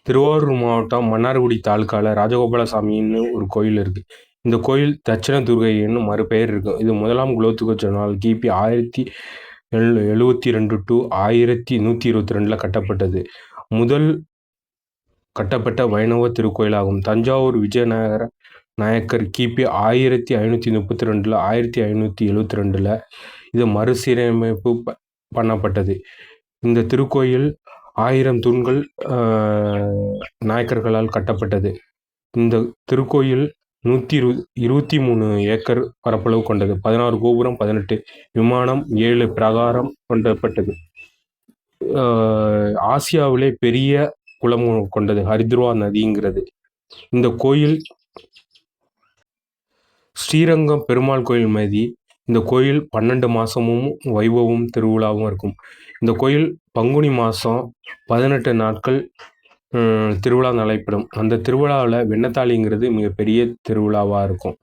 திருவாரூர் மாவட்டம் மன்னார்குடி தாலுக்காவில் ராஜகோபாலசாமின்னு ஒரு கோயில் இருக்குது. இந்த கோயில் தட்சிண துர்க்கைன்னு மறுபெயர் இருக்கும். இது முதலாம் குலோத்துங்க சோழனால் கிபி 1072 டு 1122 கட்டப்பட்டது. முதல் கட்டப்பட்ட வைணவ திருக்கோயிலாகும். தஞ்சாவூர் விஜயநகர நாயக்கர் கிபி 1532 1572 இது மறுசீரமைப்பு பண்ணப்பட்டது. இந்த திருக்கோயில் 1000 தூண்கள் நாயக்கர்களால் கட்டப்பட்டது. இந்த திருக்கோயில் 123 ஏக்கர் பரப்பளவு கொண்டது. 16 கோபுரம், 18 விமானம், 7 பிரகாரம் கொண்டப்பட்டது. ஆசியாவிலே பெரிய குளம் கொண்டது ஹரித்வா நதிங்கிறது. இந்த கோயில் ஸ்ரீரங்கம் பெருமாள் கோயில் மாதிரி இந்த கோயில் 12 மாதமும் வைபவமும் திருவிழாவும் இருக்கும். இந்த கோயில் பங்குனி மாதம் 18 நாட்கள் திருவிழா நடைபெறும். அந்த திருவிழாவில் வெண்ணத்தாளிங்கிறது மிகப்பெரிய திருவிழாவாக இருக்கும்.